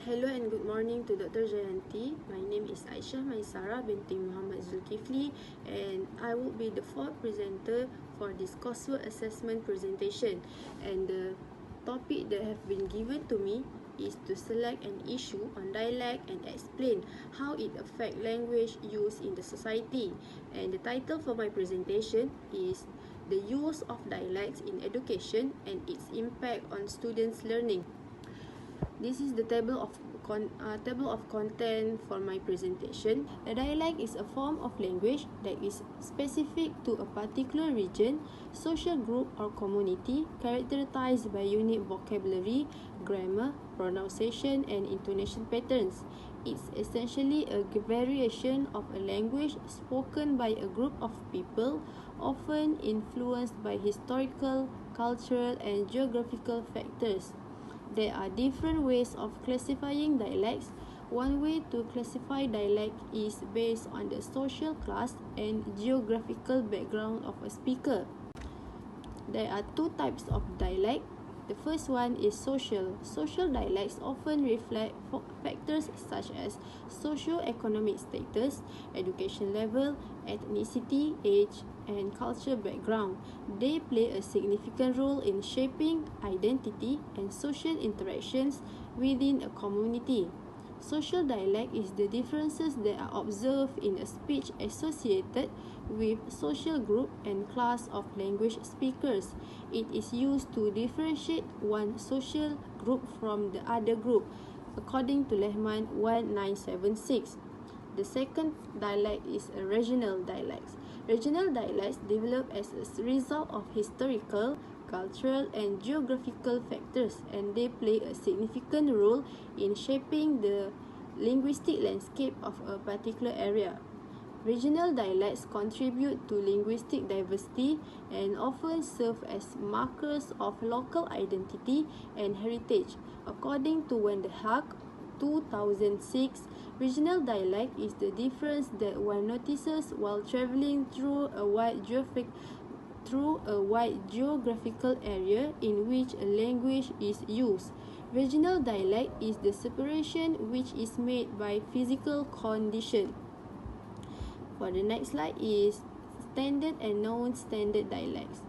Hello and good morning to Dr. Jayanti. My name is Aisyah Maisara binti Muhammad Zulkifli, and I will be the fourth presenter for this coursework assessment presentation. And the topic that have been given to me is to select an issue on dialect and explain how it affects language use in the society. And the title for my presentation is The Use of Dialects in Education and its Impact on Students' Learning. This is the table of content for my presentation. A dialect is a form of language that is specific to a particular region, social group or community, characterized by unique vocabulary, grammar, pronunciation and intonation patterns. It's essentially a variation of a language spoken by a group of people, often influenced by historical, cultural and geographical factors. There are different ways of classifying dialects. One way to classify dialect is based on the social class and geographical background of a speaker. There are two types of dialect. The first one is social. Social dialects often reflect factors such as socio-economic status, education level, ethnicity, age, and cultural background. They play a significant role in shaping identity and social interactions within a community. Social dialect is the differences that are observed in a speech associated with social group and class of language speakers. It is used to differentiate one social group from the other group, according to LEM213. The second dialect is a regional dialects. Regional dialects develop as a result of historical, cultural and geographical factors, and they play a significant role in shaping the linguistic landscape of a particular area. Regional dialects contribute to linguistic diversity and often serve as markers of local identity and heritage. According to Wenderhag, 2006, regional dialect is the difference that one notices while traveling through a wide geographical area in which a language is used. Regional dialect is the separation which is made by physical condition. For the next slide is standard and non-standard dialects.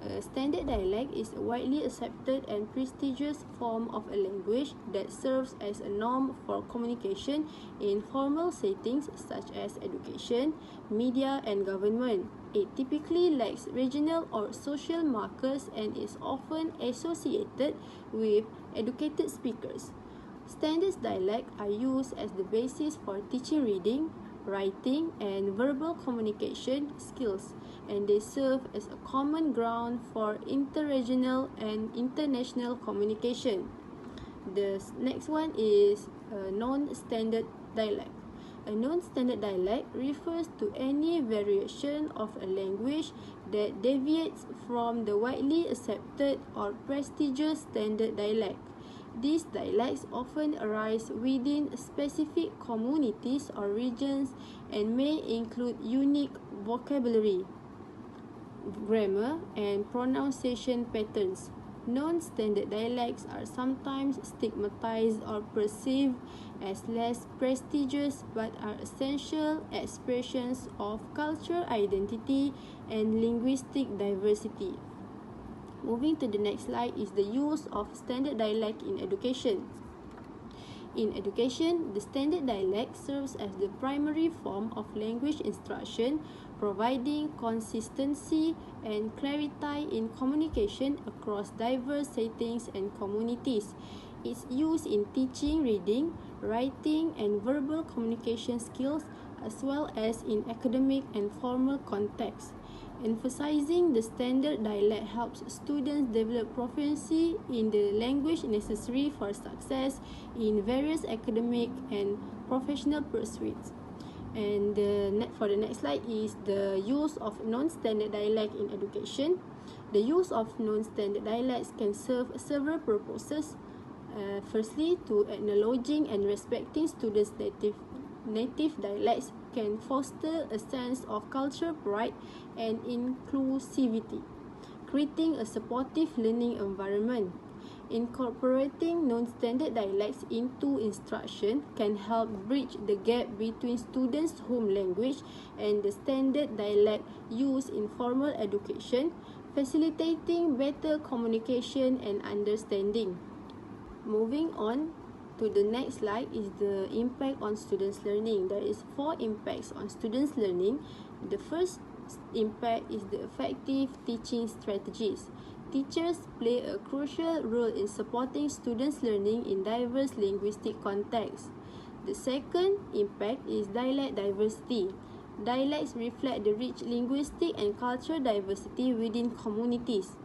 A standard dialect is a widely accepted and prestigious form of a language that serves as a norm for communication in formal settings such as education, media, and government. It typically lacks regional or social markers and is often associated with educated speakers. Standard dialects are used as the basis for teaching reading, writing, and verbal communication skills, and they serve as a common ground for interregional and international communication. The next one is a non-standard dialect. A non-standard dialect refers to any variation of a language that deviates from the widely accepted or prestigious standard dialect. These dialects often arise within specific communities or regions and may include unique vocabulary, grammar, and pronunciation patterns. Non-standard dialects are sometimes stigmatized or perceived as less prestigious but are essential expressions of cultural identity and linguistic diversity. Moving to the next slide is the use of standard dialect in education. In education, the standard dialect serves as the primary form of language instruction, providing consistency and clarity in communication across diverse settings and communities. It's used in teaching reading, writing, and verbal communication skills, as well as in academic and formal contexts. Emphasizing the standard dialect helps students develop proficiency in the language necessary for success in various academic and professional pursuits. And for the next slide is the use of non-standard dialect in education. The use of non-standard dialects can serve several purposes. Firstly, to acknowledging and respecting students' native dialects can foster a sense of cultural pride and inclusivity, creating a supportive learning environment. Incorporating non-standard dialects into instruction can help bridge the gap between students' home language and the standard dialect used in formal education, facilitating better communication and understanding. Moving on to the next slide is the impact on students' learning. There is 4 impacts on students' learning. The first impact is the effective teaching strategies. Teachers play a crucial role in supporting students' learning in diverse linguistic contexts. The second impact is dialect diversity. Dialects reflect the rich linguistic and cultural diversity within communities.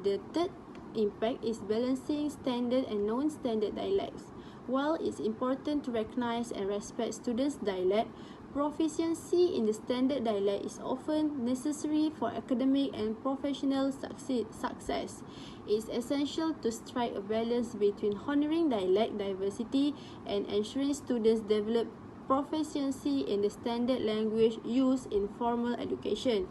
The third impact is balancing standard and non-standard dialects. While it's important to recognize and respect students' dialect, proficiency in the standard dialect is often necessary for academic and professional success. It's essential to strike a balance between honoring dialect diversity and ensuring students develop proficiency in the standard language used in formal education.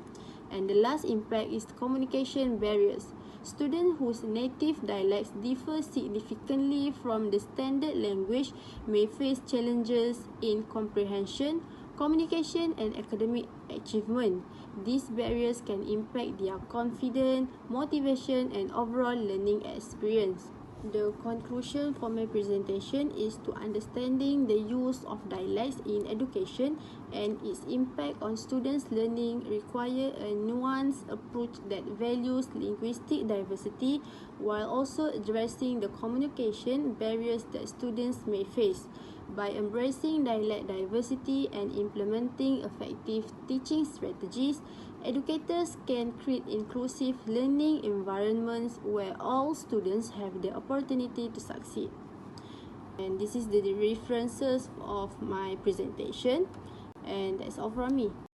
And the last impact is communication barriers. Students whose native dialects differ significantly from the standard language may face challenges in comprehension, communication, and academic achievement. These barriers can impact their confidence, motivation, and overall learning experience. The conclusion for my presentation is to understanding the use of dialects in education and its impact on students' learning require a nuanced approach that values linguistic diversity while also addressing the communication barriers that students may face. By embracing dialect diversity and implementing effective teaching strategies, educators can create inclusive learning environments where all students have the opportunity to succeed. And this is the references of my presentation, and that's all from me.